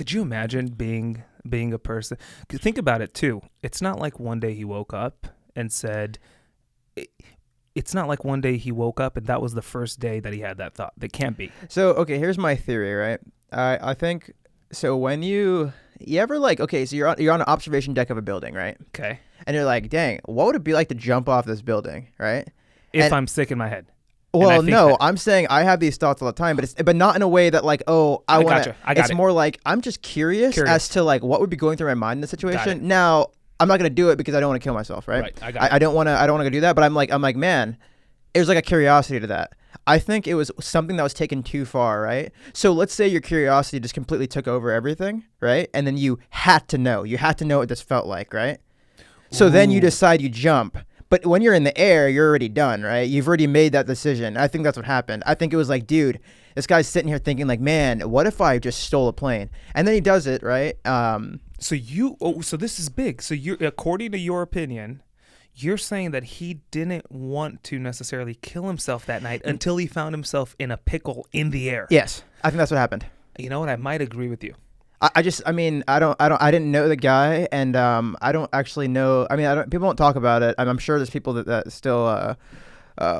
Could you imagine being a person? Think about it too. It's not like one day he woke up and said. It's not like one day he woke up and that was the first day that he had that thought. That can't be. So okay, here's my theory, right? I think so. When you ever like, okay, so you're on an observation deck of a building, right? Okay. And you're like, dang, what would it be like to jump off this building, right? If I'm sick in my head. Well, no, I'm saying I have these thoughts all the time, but not in a way that like, oh, I want to. It's more like I'm just curious as to like what would be going through my mind in the situation. Now, I'm not gonna do it because I don't want to kill myself, right? I don't want to go do that. But I'm like, man, it was like a curiosity to that. I think it was something that was taken too far, right? So let's say your curiosity just completely took over everything, right? And then you had to know what this felt like, right? So then you decide you jump. But when you're in the air, you're already done, right? You've already made that decision. I think that's what happened. I think it was like, dude, this guy's sitting here thinking like, man, what if I just stole a plane? And then he does it, right? So this is big. So according to your opinion, you're saying that he didn't want to necessarily kill himself that night until he found himself in a pickle in the air. Yes, I think that's what happened. You know what? I might agree with you. I didn't know the guy, and I don't actually know. I mean, people don't talk about it. I'm sure there's people that still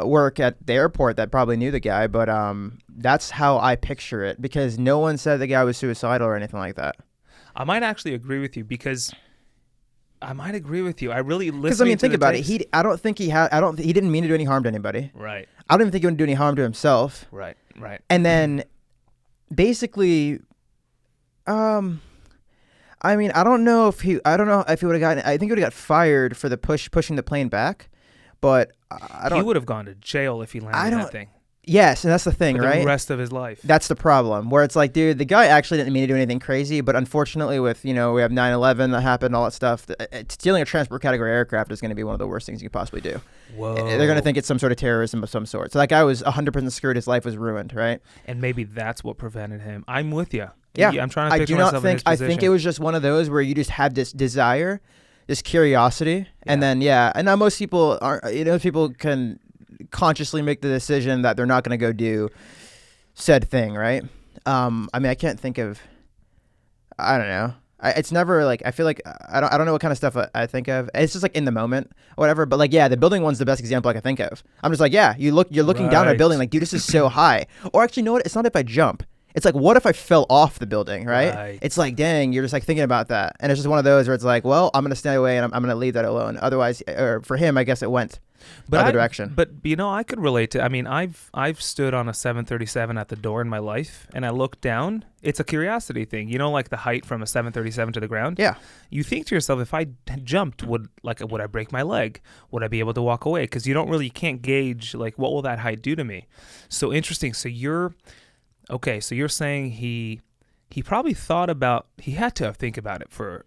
work at the airport that probably knew the guy, but that's how I picture it because no one said the guy was suicidal or anything like that. I might actually agree with you because I might agree with you. I really listen. Because I mean, think about it. He didn't mean to do any harm to anybody. Right. I don't even think he would do any harm to himself. Right. And then, basically, I mean, I don't know if he would have gotten. I think he would have got fired for the pushing the plane back, but I don't. He would have gone to jail if he landed that thing. Yes, and that's the thing, right? The rest of his life. That's the problem. Where it's like, dude, the guy actually didn't mean to do anything crazy, but unfortunately, with we have 9/11 that happened, all that stuff. Stealing a transport category aircraft is going to be one of the worst things you could possibly do. Whoa. They're going to think it's some sort of terrorism of some sort. So that guy was 100% screwed. His life was ruined, right? And maybe that's what prevented him. I'm with you. Yeah, I'm trying to picture myself in his position. I think it was just one of those where you just had this desire, this curiosity, and then and now most people aren't. People can consciously make the decision that they're not going to go do said thing, right? I mean, I can't think of. I don't know. It's never like I feel like I don't know what kind of stuff I think of. It's just like in the moment or whatever. But like the building one's the best example I can think of. I'm just like you're looking down at a building like, dude, this is so high. Or actually, you know what? It's not if I jump. It's like, what if I fell off the building, right? It's like, dang, you're just like thinking about that. And it's just one of those where it's like, well, I'm going to stay away and I'm going to leave that alone. Otherwise, or for him, I guess it went the other direction. But, I could relate to, I mean, I've stood on a 737 at the door in my life and I looked down. It's a curiosity thing. Like the height from a 737 to the ground? Yeah. You think to yourself, if I jumped, would I break my leg? Would I be able to walk away? Because you can't gauge, like, what will that height do to me? So interesting. So you're saying he probably he had to think about it for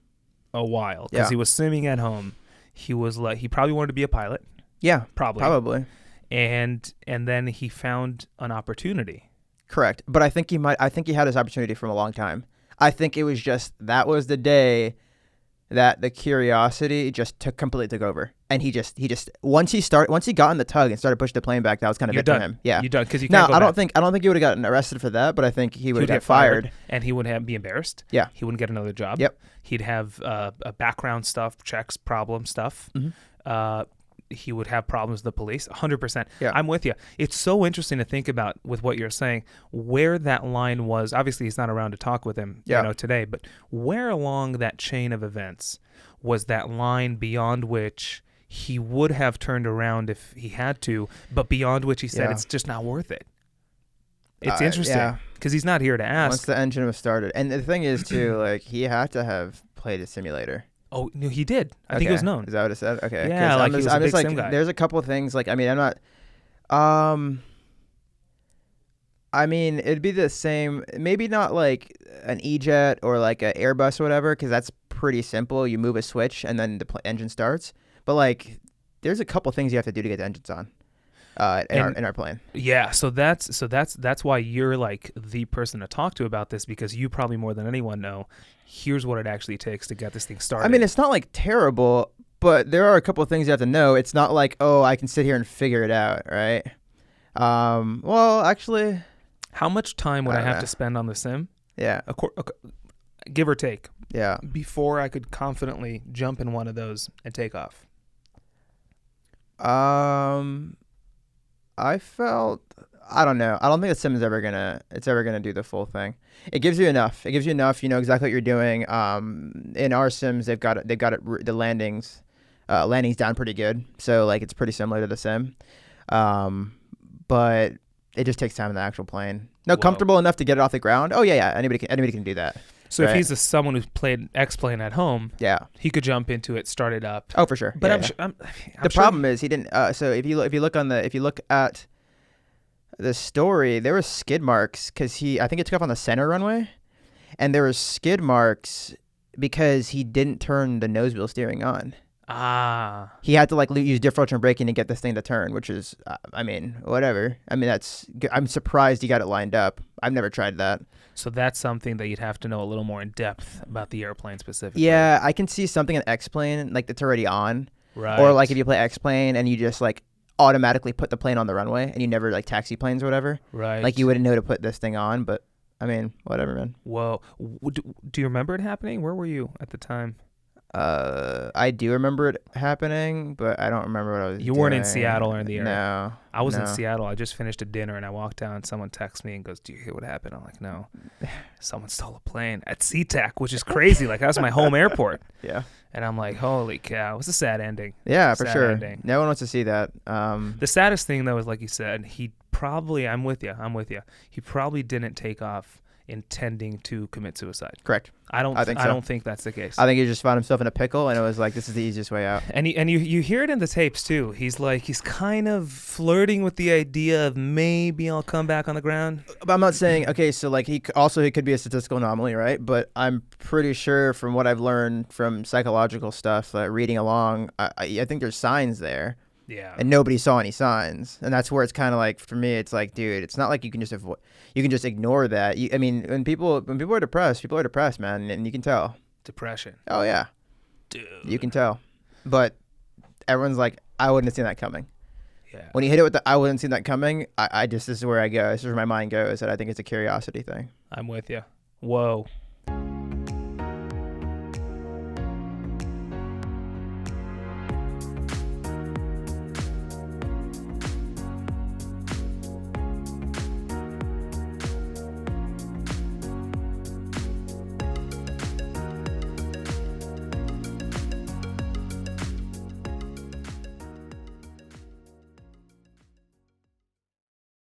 a while because he was swimming at home. He probably wanted to be a pilot. Yeah, probably. And then he found an opportunity. Correct. But I think he had his opportunity from a long time. I think it was just, that was the day that the curiosity just completely took over. And he just once he got in the tug and started pushing the plane back, that was kind of it for him. Yeah, you're done because you can't go I don't think he would have gotten arrested for that, but I think he would get fired, and he would be embarrassed. Yeah, he wouldn't get another job. Yep, he'd have a background stuff, checks, problem stuff. Mm-hmm. He would have problems with the police. 100%. Yeah, I'm with you. It's so interesting to think about with what you're saying, where that line was. Obviously, he's not around to talk with him, today. But where along that chain of events was that line beyond which he would have turned around if he had to, but beyond which he said it's just not worth it? It's interesting because he's not here to ask. Once the engine was started, and the thing is too, like, he had to have played a simulator. Oh no, he did. I think it was known. Is that what it said? Okay. Yeah, I'm he was a big sim guy. There's a couple of things. Like, I mean, I'm not. I mean, it'd be the same. Maybe not like an E-Jet or like an Airbus or whatever, because that's pretty simple. You move a switch and then the engine starts. But like, there's a couple things you have to do to get the engines on. In our plane. Yeah, so that's why you're like the person to talk to about this, because you probably more than anyone know here's what it actually takes to get this thing started. I mean, it's not like terrible, but there are a couple of things you have to know. It's not like, oh, I can sit here and figure it out, right? Well, actually, how much time would I have to spend on the sim? Yeah. give or take, Yeah. before I could confidently jump in one of those and take off? I felt, I don't know. I don't think the sim is ever gonna do the full thing. It gives you enough. It gives you enough. You know exactly what you're doing. In our sims, they've got the landings down pretty good. So like it's pretty similar to the sim. But it just takes time in the actual plane. No, Whoa. Comfortable enough to get it off the ground. Oh yeah. Anybody can do that. So right? if he's someone who's played X-Plane at home, Yeah. he could jump into it, start it up. Oh, for sure. But Yeah, I'm yeah. sure. I'm The sure problem is he didn't. So if you look at the story, there were skid marks because I think it took off on the center runway, and there were skid marks because he didn't turn the nose wheel steering on. He had to like use differential braking to get this thing to turn, which is, I mean, whatever. I mean, I'm surprised he got it lined up. I've never tried that. So that's something that you'd have to know a little more in depth about the airplane specifically. Yeah, I can see something in X-Plane like that's already on. Right. Or like if you play X-Plane and you just like automatically put the plane on the runway and you never like taxi planes or whatever. Right. Like you wouldn't know to put this thing on, but I mean, whatever, man. Whoa. Do you remember it happening? Where were you at the time? I do remember it happening, but I don't remember what I was doing. You weren't in Seattle or in the area? No. I was in no. Seattle. I just finished a dinner and I walked down and someone texts me and goes, "Do you hear what happened?" I'm like, "No." Someone stole a plane at SeaTac, which is crazy. Like that was my home airport. Yeah. And I'm like, holy cow. It was a sad ending. Yeah, for Sad sure. ending. No one wants to see that. The saddest thing though is like you said, I'm with you. He probably didn't take off intending to commit suicide. Correct. I don't think that's the case. I think he just found himself in a pickle and it was like, this is the easiest way out. And you hear it in the tapes too. He's kind of flirting with the idea of maybe I'll come back on the ground. But I'm not saying, okay, so like he could be a statistical anomaly, right? But I'm pretty sure from what I've learned from psychological stuff, reading along, I think there's signs there. Yeah. And nobody saw any signs. And that's where it's kind of like, for me, it's like, dude, it's not like you can just ignore that. I mean, when people are depressed, man, and you can tell. Depression. Oh, yeah. Dude. You can tell. But everyone's like, I wouldn't have seen that coming. Yeah. When you hit it with the I wouldn't have seen that coming, this is where I go. This is where my mind goes, that I think it's a curiosity thing. I'm with you. Whoa.